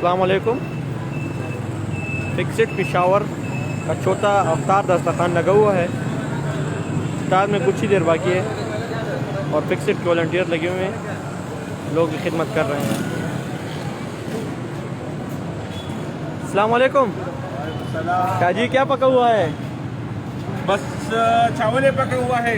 अस्सलाम वालेकुम। फिक्सिट पेशावर का चौथा अवतार दस्तरखान लगा हुआ है। इफ्तार में कुछ ही देर बाकी है और फिक्सिट के वॉलंटियर लगे हुए हैं, लोग की खिदमत कर रहे हैं। अस्सलाम वालेकुम। क्या जी, क्या पका हुआ है? बस चावल पका हुआ है,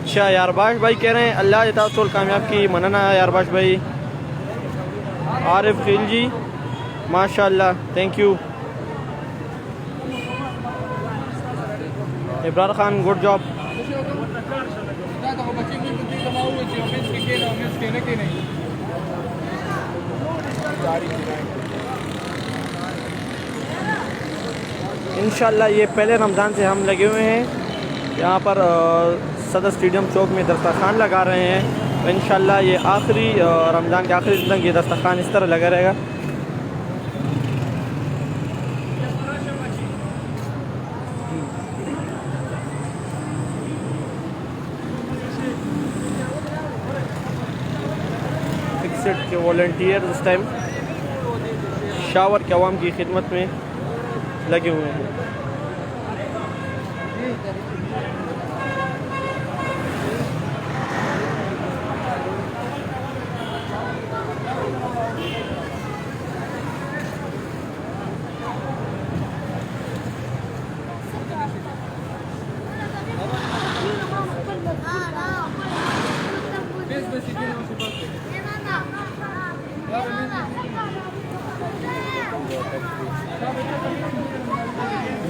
अच्छा, यारबाश भाई कह रहे हैं अल्लाह जतासुल कामयाब की मनना यारबाश भाई। आरिफ खिल जी माशाल्लाह, thank you. Ibrar Khan, good job. इंशाल्लाह ये पहले रमज़ान से हम लगे हुए हैं यहाँ पर सदर स्टेडियम चौक में दस्तरखान लगा रहे हैं। तो इंशाल्लाह ये आखिरी रमज़ान के आखिरी दिन तक ये दस्तरखान इस तरह लगा रहेगा। फिक्सिट के वॉलंटियर इस टाइम शावर के अवाम की खिदमत में लगे हुए हैं।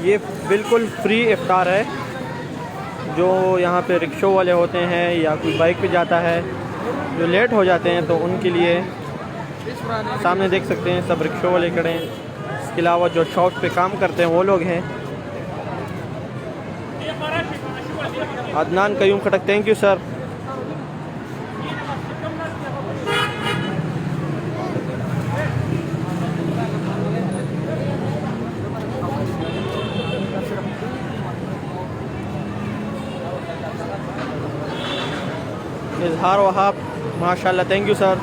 ये बिल्कुल फ्री इफ्तार है। जो यहाँ पे रिक्शों वाले होते हैं या कोई बाइक पे जाता है, जो लेट हो जाते हैं, तो उनके लिए सामने देख सकते हैं सब रिक्शों वाले खड़े हैं। इसके अलावा जो शॉप पे काम करते हैं वो लोग हैं। अदनान कयूम खटक, थैंक यू सर। इजहार वहाब माशाल्लाह, थैंक यू सर।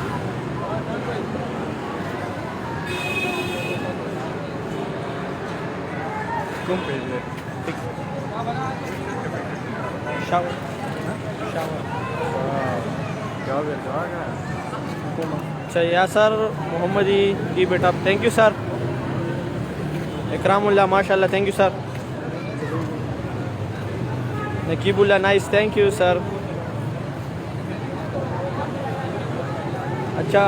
अच्छा, यासर मोहम्मदी की बेटा, थैंक यू सर। इकरामुल्लाह माशाल्लाह, thank you sir. Naqibullah, nice, thank you sir. अच्छा,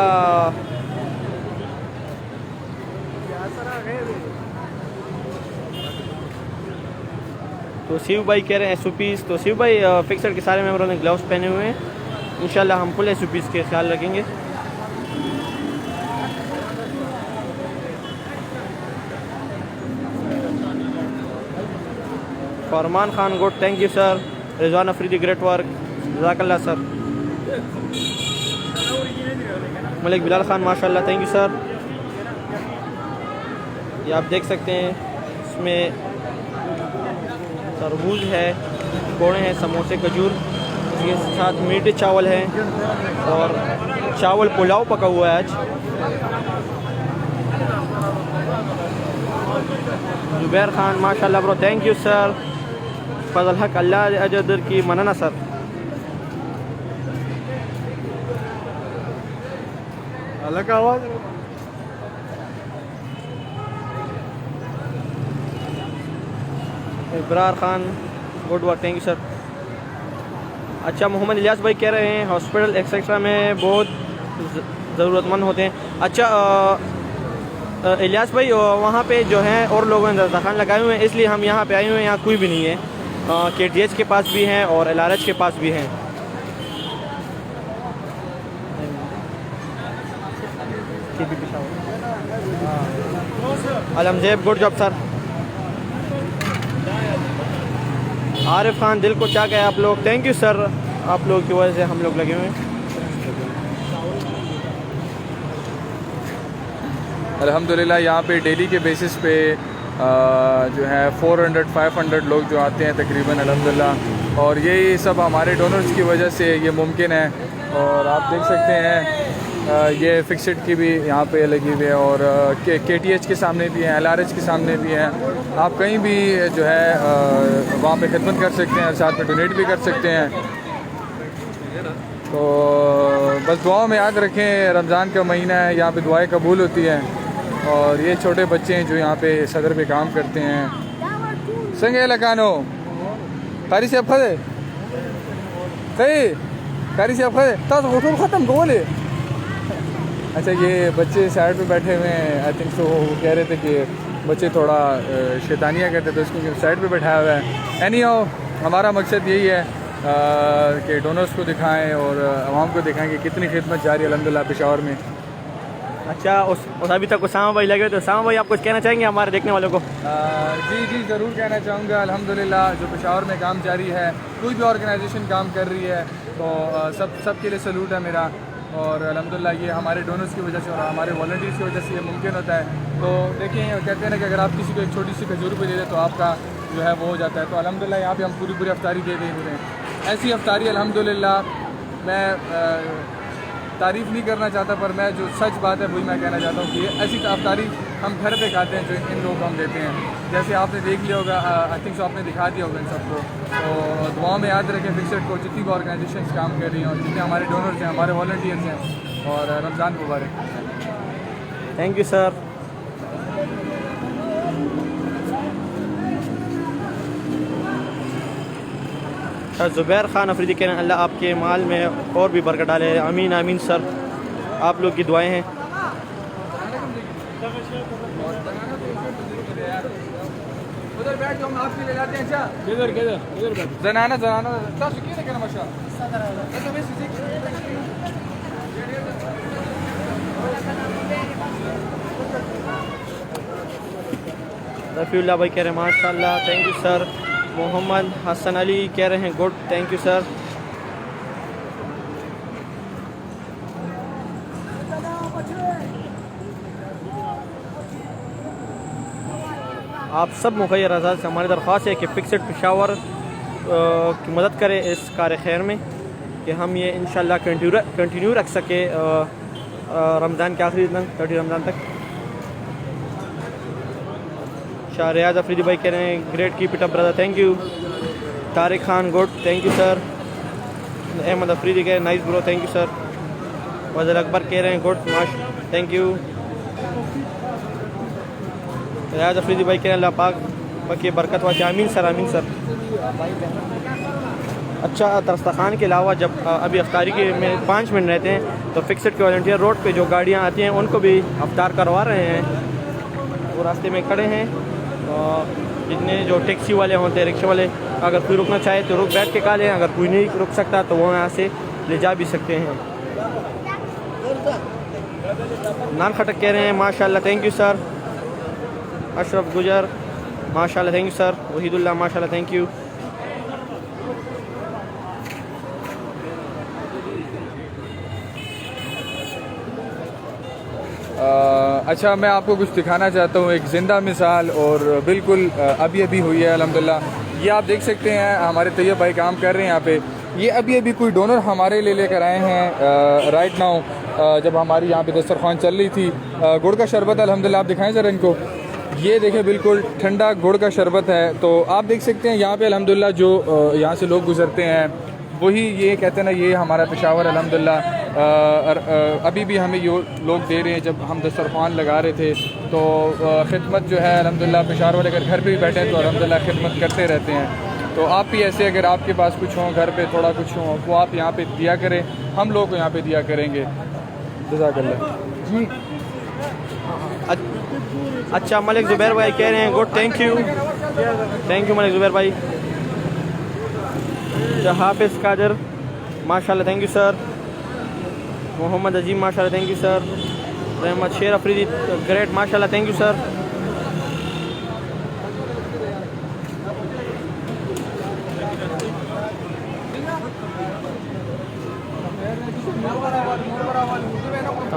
तो शिव भाई कह रहे हैं एसओपीस। तो शिव भाई, फिक्सर के सारे मेंबरों ने ग्लव्स पहने हुए हैं। इंशाल्लाह हम फुल एसओपीस के ख्याल रखेंगे। Farman Khan, good, thank you sir. Rizwan Afridi, great work, जज़ाकल्लाह सर। मलिक बिलाल खान माशाल्लाह, थैंक यू सर। ये आप देख सकते हैं, इसमें तरबूज है, पकौड़े हैं, समोसे, खजूर, इसके साथ मीठे चावल हैं और चावल पुलाव पका हुआ है आज। जुबैर खान माशाल्लाह ब्रो, थैंक यू सर। फजल हक, अल्लाह अजदर की मनना सर। अलग आवाज़। Ibrar Khan, good work, thank you sir. अच्छा, मोहम्मद इलियास भाई कह रहे हैं हॉस्पिटल एक्सेट्रा में बहुत ज़रूरतमंद होते हैं। अच्छा इलियास भाई, वहाँ पे जो हैं और लोगों ने दस्तरखान लगाए हुए हैं, इसलिए हम यहाँ पे आए हुए हैं। यहाँ कोई भी नहीं है। KTH के पास भी हैं और LRH के पास भी हैं। Alamzeb, good job sir. Arif Khan दिल को चाह गए आप लोग, थैंक यू सर, आप लोगों की वजह से हम लोग लगे हुए हैं। अल्हम्दुलिल्लाह यहाँ पे डेली के बेसिस पे जो है 400-500 लोग जो आते हैं तकरीबन अल्हम्दुलिल्लाह, और यही सब हमारे डोनर्स की वजह से ये मुमकिन है। और आप देख सकते हैं ये फिक्सड की भी यहाँ पे लगी हुई है, और KTH के सामने भी है, LRH के सामने भी है। आप कहीं भी जो है वहाँ पे खिदमत कर सकते हैं और साथ में डोनेट भी कर सकते हैं। तो बस दुआओं में याद रखें, रमज़ान का महीना है, यहाँ पे दुआएं कबूल होती हैं। और ये छोटे बच्चे हैं जो यहाँ पे सदर पे काम करते हैं। संगे लगानो कारी से फदे कई कारी से फदे तो ख़त्म बोले। अच्छा, ये बच्चे साइड पे बैठे हुए हैं, आई थिंक सो वो कह रहे थे कि बच्चे थोड़ा शैतानियाँ करते थे, उसको साइड पे बैठाया हुआ है। एनीहाउ हमारा मकसद यही है कि डोनर्स को दिखाएं और आवाम को दिखाएं कि कितनी खिदमत जारी है अल्हम्दुलिल्लाह पेशावर में। अच्छा, उस अभी तक उसामा भाई लगे, तो उसामा भाई आप कुछ कहना चाहेंगे हमारे देखने वालों को? जी ज़रूर कहना चाहूँगा। अल्हम्दुलिल्लाह जो पेशावर में काम जारी है, कोई भी ऑर्गेनाइजेशन काम कर रही है तो सब के लिए सलूट है मेरा। और अल्हम्दुलिल्लाह ये हमारे डोनर्स की वजह से और हमारे वॉलंटियर्स की वजह से ये मुमकिन होता है। तो देखिए, कहते हैं ना कि अगर आप किसी को एक छोटी सी खजूर पे दे दें तो आपका जो है वो हो जाता है। तो अल्हम्दुलिल्लाह यहाँ पे हम पूरी अफ्तारी दे रहे हैं। ऐसी अफ्तारी अल्हम्दुलिल्लाह, मैं तारीफ़ नहीं करना चाहता, पर मैं जो सच बात है वही मैं कहना चाहता हूँ कि ऐसी अफ्तारी हम घर पे खाते हैं जो इन लोगों को हम देते हैं। जैसे आपने देख लिया होगा, आई थिंक सो आपने दिखा दिया होगा इन सबको। तो दुआ में याद रखें फिक्सड को, जितनी भी ऑर्गेनाइजेशन काम कर रही हैं और जितने हमारे डोनर्स हैं, हमारे वॉलंटियर्स हैं, और रमज़ान मुबारक। Thank you sir. Zubair Khan Afridi कह रहे हैं अल्लाह आपके माल में और भी बरकत डाले। आमीन आमीन सर, आप लोग की दुआएं हैं। उधर बैठ जाओ, हम आपके ले जाते हैं। अच्छा किधर जनाना रफ़ीउल्लाह भाई कह रहे हैं माशाल्लाह, thank you sir. Mohammad Hasan Ali कह रहे हैं गुड, थैंक यू सर। आप सब मुखैर आज़ाद से हमारी दरख्वास्त है कि फिक्सड पेशावर की मदद करें इस कार खैर में, कि हम ये इंशाल्लाह कंटिन्यू रख सके रमज़ान के आखिरी दिन 30 रमज़ान तक। शाहरियाज अफरीदी भाई कह रहे हैं great keep it up brother, thank you. Tariq Khan good, thank you sir. Ahmad Afridi कह रहे हैं nice bro, thank you sir. Fazal Akbar कह रहे हैं गुड माश, थैंक यू। रियाज अफरीदी भाई कह रहे हैं अल्लाह पाक की बरकत वाचे, आमीन सर, आमीन सर। अच्छा, दस्तरखान के अलावा जब अभी अफ्तारी के में 5 मिनट रहते हैं तो फिक्सड के वॉलंटियर रोड पे जो गाड़ियाँ आती हैं उनको भी अफ्तार करवा रहे हैं। वो रास्ते में खड़े हैं, जितने जो टैक्सी वाले होते हैं, रिक्शे वाले, अगर कोई रुकना चाहे तो रुक बैठ के खा लें, अगर कोई नहीं रुक सकता तो वो यहाँ से ले जा भी सकते हैं। नान खटक कह रहे हैं माशाल्लाह, थैंक यू सर। अशरफ गुजर माशाल्लाह, थैंक यू सर। वहीदुल्लाह माशाल्लाह, थैंक यू। अच्छा, मैं आपको कुछ दिखाना चाहता हूँ, एक ज़िंदा मिसाल, और बिल्कुल अभी हुई है अल्हम्दुलिल्लाह। ये आप देख सकते हैं हमारे तैयब भाई काम कर रहे हैं यहाँ पे। ये अभी कोई डोनर हमारे लेकर आए हैं राइट नाउ, जब हमारी यहाँ पे दस्तरखान चल रही थी। गुड़ का शरबत अल्हम्दुलिल्लाह, आप दिखाएं ज़रा इनको। ये देखें बिल्कुल ठंडा गुड़ का शरबत है। तो आप देख सकते हैं यहाँ पे अल्हम्दुलिल्लाह जो यहाँ से लोग गुजरते हैं वही ये कहते हैं ना, ये हमारा पेशावर अल्हम्दुलिल्लाह अभी भी हमें ये लोग दे रहे हैं। जब हम दस्तरखान लगा रहे थे तो खिदमत जो है अल्हम्दुलिल्लाह पेशावर वाले अगर घर पे भी बैठे हैं तो अल्हम्दुलिल्लाह खिदमत करते रहते हैं। तो आप भी ऐसे अगर आपके पास कुछ हो, घर पे थोड़ा कुछ हो, वो आप यहाँ पे दिया करें, हम लोग को यहाँ पे दिया करेंगे। जज़ाकल्लाह जी। अच्छा, मलिक ज़ुबैर भाई कह रहे हैं good, thank you, thank you Malik Zubair भाई। हाफिज़ कादर माशाल्लाह, थैंक यू सर। मोहम्मद अजीम माशाल्लाह, थैंक यू सर। रहमत शेर अफरीदी ग्रेट माशाल्लाह, थैंक यू सर।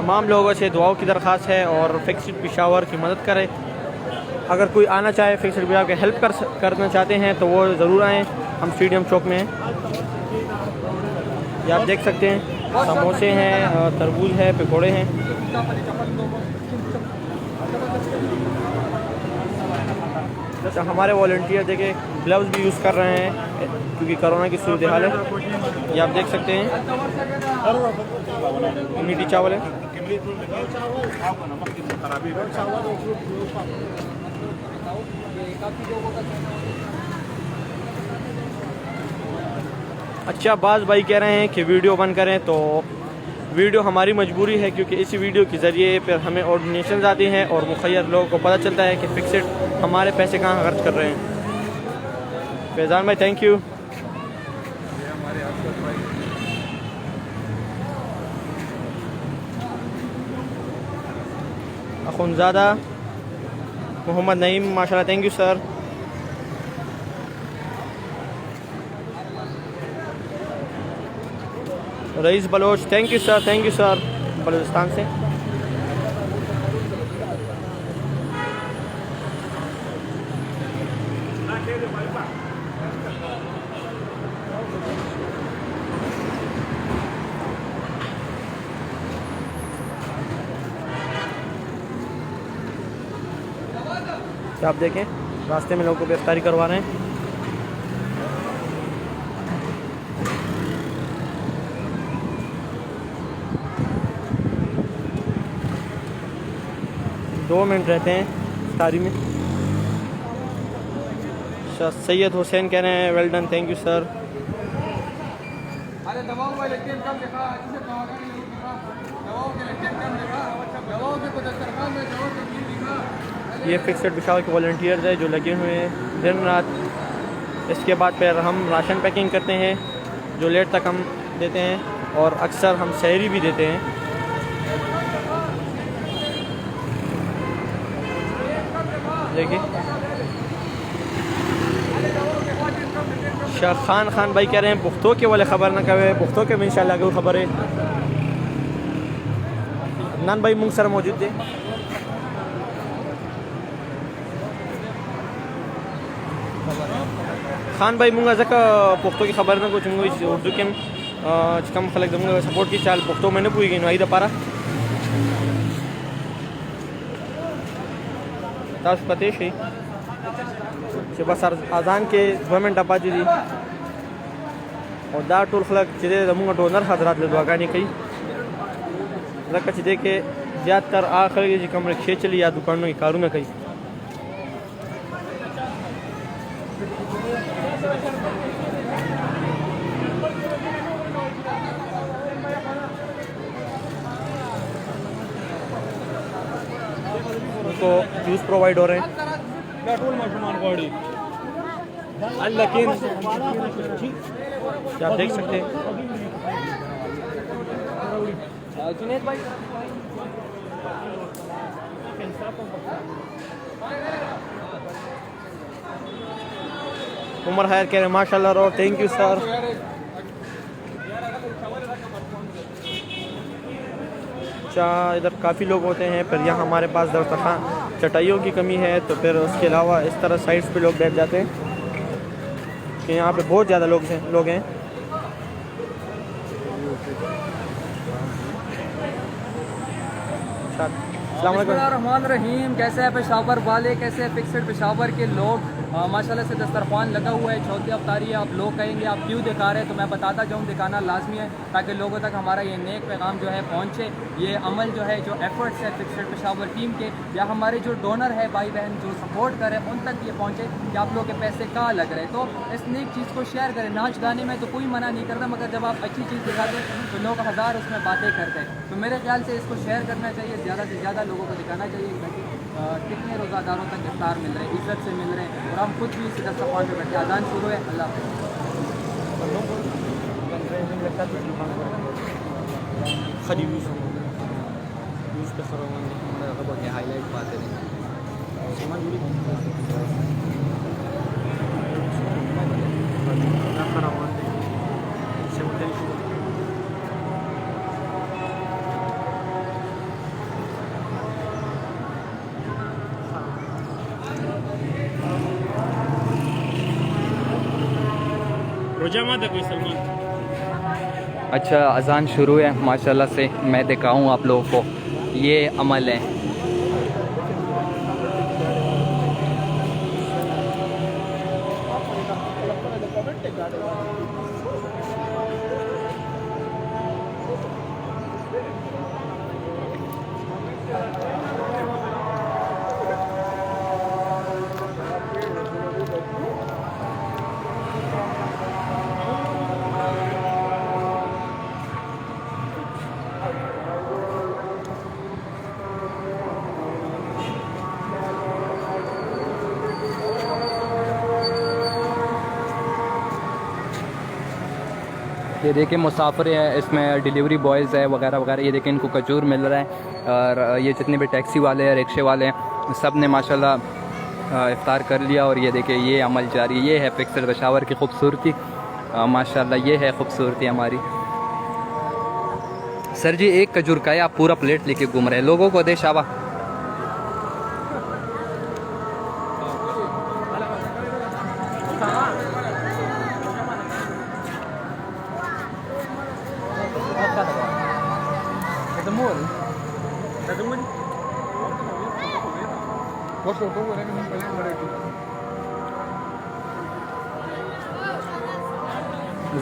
तमाम लोगों से दुआओं की दरख्वास्त है और फिक्स्ड पेशावर की मदद करें। अगर कोई आना चाहे फिक्स्ड पेशावर की हेल्प करना चाहते हैं तो वो ज़रूर आएँ। हम स्टेडियम चौक में हैं, ये आप देख सकते हैं। समोसे हैं, तरबूज है, पकौड़े हैं। अच्छा, हमारे वॉलंटियर देखे ग्लव्स भी यूज़ कर रहे हैं क्योंकि कोरोना की सूरत हाल है। ये आप देख सकते हैं। मीठी चावल है। अच्छा, बाज़ भाई कह रहे हैं कि वीडियो बंद करें, तो वीडियो हमारी मजबूरी है क्योंकि इसी वीडियो के ज़रिए फिर हमें ऑर्डिनेशन आती हैं और मुखैर लोगों को पता चलता है कि फिक्स्ड हमारे पैसे कहाँ खर्च कर रहे हैं। फैज़ान भाई थैंक यू। अखुनज़ादा मोहम्मद नईम माशाल्लाह thank you sir. Rais Baloch thank you sir Balochistan से। आप देखें रास्ते में लोगों को गिरफ्तारी करवा रहे हैं। दो मिनट रहते हैं इफ्तारी में। सैयद हुसैन कह रहे हैं well done thank you sir. ये फिक्स्ड पेशावर के वॉलंटियर्स हैं जो लगे हुए हैं दिन रात। इसके बाद फिर हम राशन पैकिंग करते हैं जो लेट तक हम देते हैं और अक्सर हम सहरी भी देते हैं। देखिए शाह खान भाई कह रहे हैं पुख्तों के वाले ख़बर न कहे, पुख्तों के में इंशाल्लाह कोई ख़बर है। नान भाई मुंग सर मौजूद है। खान भाई मुंगा जक पुख्तों की खबर न कुछ उर्दू के कम खलक दूँगा सपोर्ट की चाल पुख्तों मैंने पूरी गई आई दपारा ताश कतेश ही बस आज़ान के 2 मिनट अपा जी और दा टूल खलक चिदे दमूंगा डोनर हजरात ले दुआगानी कई लक चिदे के ज़्यादातर आखिर जी कम रिक्शे चली या दुकानों की कारों में कई। उनको जूस प्रोवाइड हो रहे हैं। आप देख सकते हैं उमर खैर कह रहे हैं माशाल्लाह रो थैंक यू सर। अच्छा, इधर काफ़ी लोग होते हैं फिर यहाँ हमारे पास दस्तरखान चटाइयों की कमी है तो फिर उसके अलावा इस तरह साइड्स पे लोग बैठ जाते हैं कि यहाँ पे बहुत ज़्यादा लोग हैं। रहमान रहीम। कैसे है पेशावर वाले, कैसे है फिक्स्ड पेशावर के लोग। माशाल्लाह से दस्तरखान लगा हुआ है, चौथी अफ्तारी है। आप लोग कहेंगे आप क्यों दिखा रहे हैं, तो मैं बताता जाऊँ दिखाना लाजमी है ताकि लोगों तक हमारा ये नेक पैगाम जो है पहुँचे। ये अमल जो है जो एफर्ट्स है फिक्स्ड पेशावर टीम के या हमारे जो डोनर है भाई बहन जो सपोर्ट करें उन तक ये पहुँचे कि आप लोग के पैसे कहाँ लग रहे हैं। तो इस नेक चीज़ को शेयर करें। नाच गाने में तो कोई मना नहीं करता मगर जब आप अच्छी चीज़ दिखाते हैं तो लोग हज़ार उसमें बातें करते हैं। तो मेरे ख्याल से इसको शेयर करना चाहिए, ज़्यादा से ज़्यादा लोगों को दिखाना चाहिए कितने रोज़ादारों तक इफ्तार मिल रहे हैं, इज्जत से मिल रहे हैं और हम खुद भी इसी दस्तरखान पे बैठे। अजान शुरू है। अल्लाह हाईलाइट बातें रोजामात है कोई सलमान। अच्छा, अजान शुरू है माशाल्लाह से। मैं दिखाऊँ आप लोगों को, ये अमल है। ये देखिए मुसाफिर हैं, इसमें डिलीवरी बॉयज़ है वगैरह वगैरह। ये देखिए इनको खजूर मिल रहा है। और ये जितने भी टैक्सी वाले हैं, रिक्शे वाले हैं, सब ने माशाल्लाह इफ्तार कर लिया। और ये देखिए ये अमल जारी है। ये है फिक्सड पेशावर की खूबसूरती माशाल्लाह। ये है खूबसूरती हमारी। सर जी, एक खजूर का है, आप पूरा प्लेट लेके घूम रहे हैं। लोगों को दे शाबा।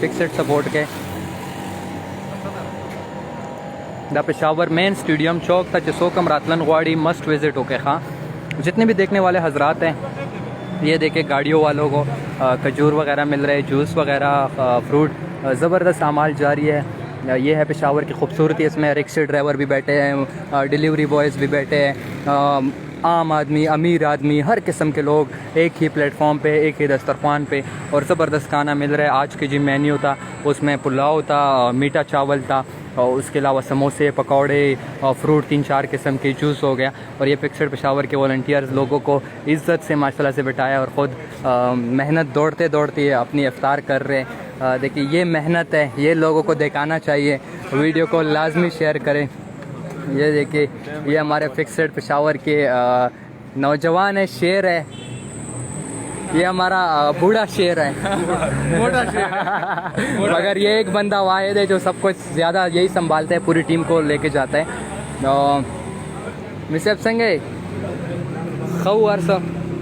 फिक्सड सपोर्ट के। द पेशावर मेन स्टेडियम चौक था जिसो कम रातलन गवाड़ी मस्ट विज़िट होके। हाँ, जितने भी देखने वाले हजरात हैं, ये देखे गाड़ियों वालों को खजूर वगैरह मिल रहे, जूस वगैरह, फ्रूट, ज़बरदस्त अमाल जारी है। ये है पेशावर की खूबसूरती। इसमें रिक्शे ड्राइवर भी बैठे हैं, डिलीवरी बॉयज़ भी बैठे हैं, आम आदमी, अमीर आदमी, हर किस्म के लोग एक ही प्लेटफॉर्म पे, एक ही दस्तरखान पे, और ज़बरदस्त खाना मिल रहा है। आज के जो मेन्यू था उसमें पुलाव था, मीठा चावल था, और उसके अलावा समोसे, पकौड़े और फ्रूट, 3-4 किस्म के जूस हो गया। और ये फिक्सड पेशावर के वॉलंटियर्स लोगों को इज़्ज़त से माशाल्लाह से बिठाया और ख़ुद मेहनत दौड़ते दौड़ते अपनी इफ्तार कर रहे हैं। देखिए ये मेहनत है, ये लोगों को दिखाना चाहिए। वीडियो को लाजमी शेयर करें। ये देखिए ये हमारे फिक्सड पेशावर के नौजवान है, शेर है। ये हमारा बूढ़ा शेर है, मोटा शेर मगर ये एक बंदा वाहिद है जो सब कुछ ज़्यादा यही संभालता है, पूरी टीम को लेके जाता है। मिसेब संगे खौ अर्सा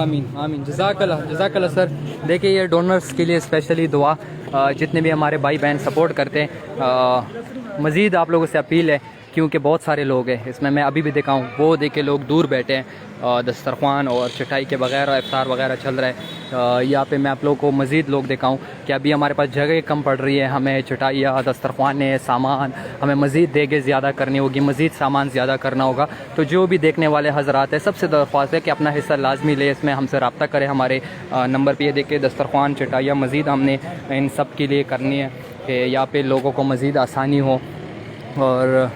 आमीन आमीन। जज़ाकल्लाह सर। देखिए ये डोनर्स के लिए स्पेशली दुआ, जितने भी हमारे भाई बहन सपोर्ट करते हैं, मज़ीद आप लोगों से अपील है क्योंकि बहुत सारे लोग हैं इसमें। मैं अभी भी देखा हूँ वो देखे लोग दूर बैठे हैं, दस्तरखान और चटाई के बगैर इफ्तार वगैरह चल रहा है। यहाँ पे मैं आप लोगों को मज़ीद लोग दिखाऊँ कि अभी हमारे पास जगह कम पड़ रही है, हमें चटाइयाँ, दस्तरखाने, सामान हमें मज़ीद देगे ज़्यादा करनी होगी, मज़ीद सामान ज़्यादा करना होगा। तो जो भी देखने वाले हज़रात हैं सबसे दरख्वास्त है कि अपना हिस्सा लाजमी ले, इसमें हमसे रब्ता करें। हमारे नंबर पर ये देखे दस्तरखान, चटाइयाँ मज़ीद हमने इन सब के लिए करनी है कि यहाँ पर लोगों को मज़ीद आसानी हो। और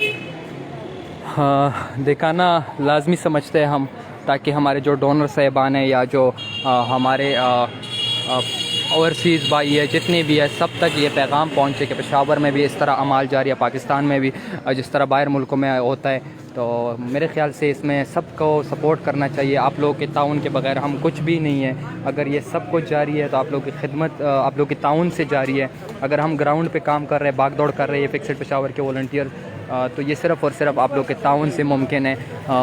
दिखाना लाजमी समझते हैं हम, ताकि हमारे जो डोनर साहिबान हैं या जो हमारे ओवरसीज़ भाई है जितने भी है सब तक ये पैगाम पहुँचे कि पेशावर में भी इस तरह अमाल जारी है, पाकिस्तान में भी जिस तरह बाहर मुल्कों में होता है। तो मेरे ख़्याल से इसमें सबको सपोर्ट करना चाहिए। आप लोगों के ताउन के बगैर हम कुछ भी नहीं है। अगर ये सब कुछ जारी है तो आप लोग की खिदमत आप लोग के ताउन से जारी है। अगर हम ग्राउंड पे काम कर रहे हैं, भाग दौड़ कर रहे हैं फिक्सड पेशावर के वॉलंटियर, तो ये सिर्फ़ और सिर्फ आप लोग के ताउन से मुमकिन है।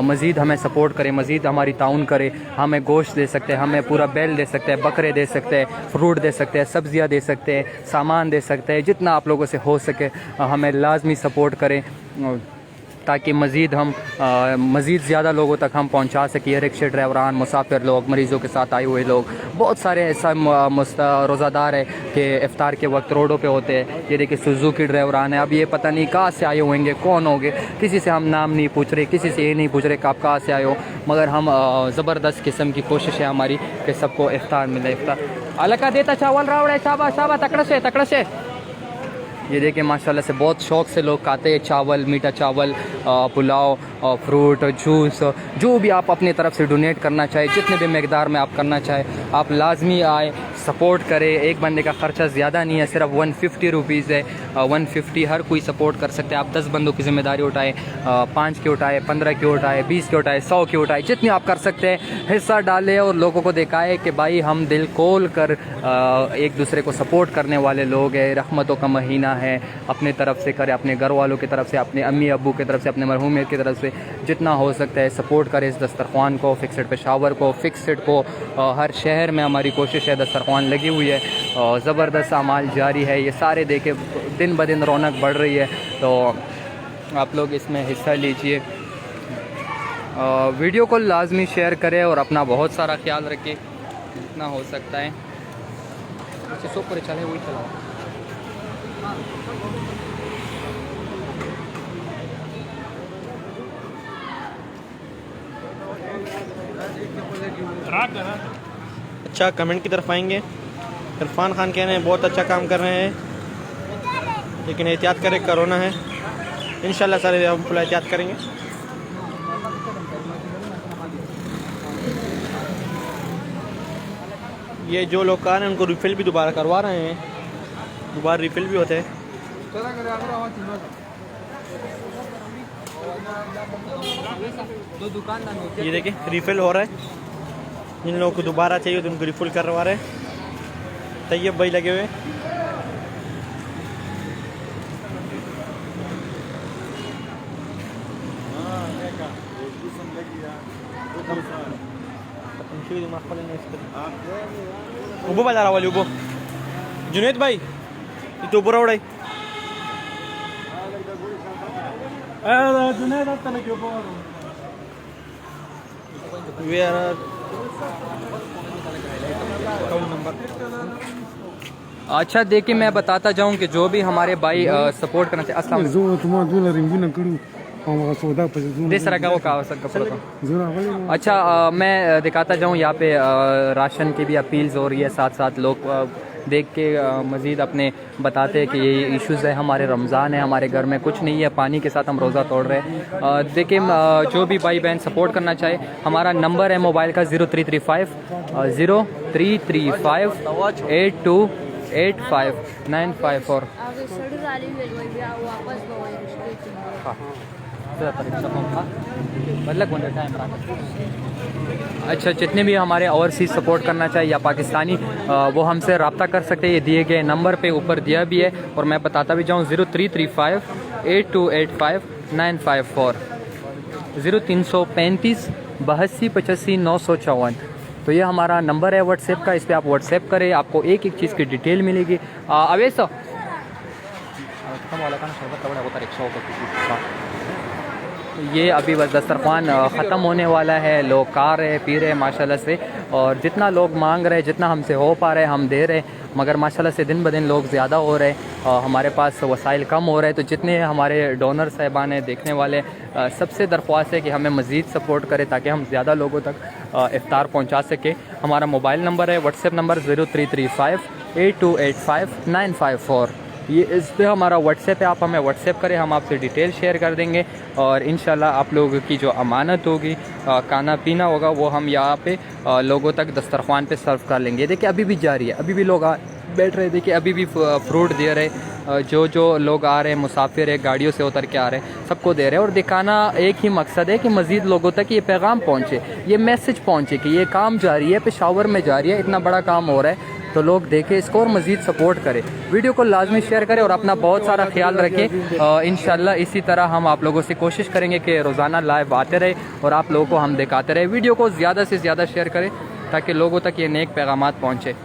मज़ीद हमें सपोर्ट करें, मज़ीद हमारी ताउन करें। हमें गोश्त दे सकते हैं, हमें पूरा बैल दे सकते हैं, बकरे दे सकते हैं, फ्रूट दे सकते हैं, सब्ज़ियाँ दे सकते हैं, सामान दे सकते हैं। जितना आप लोगों से हो सके हमें लाजमी सपोर्ट करें ताकि मज़ीद हम मज़ीद ज़्यादा लोगों तक हम पहुंचा सकें। रिक्शा ड्राइवरान, मुसाफिर लोग, मरीज़ों के साथ आए हुए लोग, बहुत सारे ऐसा रोज़ादार है कि इफ्तार के वक्त रोडों पे होते हैं। ये देखिए सुजुकी ड्राइवरान है। अब ये पता नहीं कहाँ से आए होंगे, कौन होंगे, किसी से हम नाम नहीं पूछ रहे, किसी से ये नहीं पूछ रहे कि आप कहाँ से आए हो, मगर हम ज़बरदस्त किस्म की कोशिश है हमारी कि सबको इफ्तार मिले। इफ्तार अलग का देता चावल रावड़े शाबा शाबा तकड़ से। ये देखिए माशाल्लाह से बहुत शौक़ से लोग खाते हैं चावल, मीठा चावल, पुलाव, फ्रूट, जूस, जो भी आप अपनी तरफ से डोनेट करना चाहे, जितने भी मकदार में आप करना चाहे, आप लाजमी आए, सपोर्ट करें। एक बंदे का ख़र्चा ज़्यादा नहीं है, सिर्फ 150 रुपीज़ है। 150 हर कोई सपोर्ट कर सकते हैं। आप 10 बंदों की ज़िम्मेदारी उठाएँ, 5 की उठाए, 15 की उठाए, 20 की उठाए, 100 की उठाए, जितनी आप कर सकते हैं हिस्सा डालें और लोगों को दिखाएं कि भाई हम दिल खोल कर एक दूसरे को सपोर्ट करने वाले लोग हैं। रहमतों का महीना है, अपने तरफ से करें, अपने घर वालों की तरफ से, अपने अम्मी अब्बू की तरफ से, अपने मरहूमियत की तरफ से जितना हो सकता है सपोर्ट करें इस दस्तरख्वान को, फिक्सड पेशावर को, फिक्सड को। हर शहर में हमारी कोशिश है, दस्तरख्वान लगी हुई है और ज़बरदस्त अमाल जारी है। ये सारे देखे दिन ब दिन रौनक बढ़ रही है, तो आप लोग इसमें हिस्सा लीजिए। वीडियो को लाजमी शेयर करें और अपना बहुत सारा ख्याल रखें जितना हो सकता है। पर चले वही चलाओ। अच्छा कमेंट की तरफ आएंगे। इरफान खान कह रहे हैं बहुत अच्छा काम कर रहे हैं, लेकिन एहतियात करें, कोरोना है। इंशाल्लाह सारे हम फुल एहतियात करेंगे। ये जो लोग आ रहे हैं उनको रिफ़िल भी दोबारा करवा रहे हैं, दोबारा रिफ़िल भी होते हैं। ये देखिए रिफ़िल हो रहा है। जिन लोगों को दोबारा चाहिए तो उनको रिफ़िल करवा रहे हैं। तैयब भाई लगे हुए। उबो बजा रहा वाली उबो जुनेद भाई तो बुरा उड़ाई अच्छा देखिए मैं बताता जाऊं कि जो भी हमारे भाई सपोर्ट करना चाहिए। अस्सलाम अच्छा मैं दिखाता जाऊं यहाँ पे राशन की भी अपील्स हो रही है, साथ साथ लोग देख के मज़ीद अपने बताते हैं कि ये इश्यूज़ है। हमारे रमज़ान है, हमारे घर में कुछ नहीं है, पानी के साथ हम रोज़ा तोड़ रहे हैं। देखिए जो भी भाई बहन सपोर्ट करना चाहे, हमारा नंबर है मोबाइल का 0335 828595 अच्छा जितने भी हमारे ओवरसीज़ सपोर्ट करना चाहिए या पाकिस्तानी वो हमसे रब्ता कर सकते हैं। ये दिए गए नंबर पे ऊपर दिया भी है और मैं बताता भी जाऊँ 0335 8285 954 0335 8285 954। तो ये हमारा नंबर है व्हाट्सएप का, इस पर आप व्हाट्सएप करें, आपको एक एक चीज़ की डिटेल मिलेगी। अवैस ये अभी बस दस्तरखान ख़त्म होने वाला है। लोग खा रहे पी रहे माशाल्लाह से, और जितना लोग मांग रहे, जितना हमसे हो पा रहे हम दे रहे, मगर माशाल्लाह से दिन ब दिन लोग ज़्यादा हो रहे हैं, हमारे पास वसाइल कम हो रहे हैं। तो जितने हमारे डोनर साहिबान हैं, देखने वाले, सबसे दरख्वास्त है कि हमें मज़ीद सपोर्ट करें ताकि हम ज़्यादा लोगों तक इफ्तार पहुँचा सकें। हमारा मोबाइल नंबर है, व्हाट्सएप नंबर 0335 8285 954। ये इस पे हमारा व्हाट्सएप है, आप हमें व्हाट्सएप करें, हम आपसे डिटेल शेयर कर देंगे और इंशाल्लाह आप लोगों की जो अमानत होगी, खाना पीना होगा, वो हम यहाँ पे लोगों तक दस्तरखान पे सर्व कर लेंगे। देखिए अभी भी जारी है, अभी भी लोग बैठ रहे, देखिए अभी भी फ्रूट दे रहे, जो लोग आ रहे हैं, मुसाफिर है, गाड़ियों से उतर के आ रहे हैं, सबको दे रहे हैं। और दिखाना एक ही मकसद है कि मज़ीद लोगों तक ये पैगाम पहुँचे, ये मैसेज पहुँचे कि ये काम जारी है, पेशावर में जारी है, इतना बड़ा काम हो रहा है, तो लोग देखें इसको और मज़ीद सपोर्ट करें। वीडियो को लाजमी शेयर करें और अपना बहुत सारा ख्याल रखें। इंशाल्लाह इसी तरह हम आप लोगों से कोशिश करेंगे कि रोज़ाना लाइव आते रहे और आप लोगों को हम दिखाते रहे। वीडियो को ज़्यादा से ज़्यादा शेयर करें ताकि लोगों तक ये नेक पैगामात पहुँचे।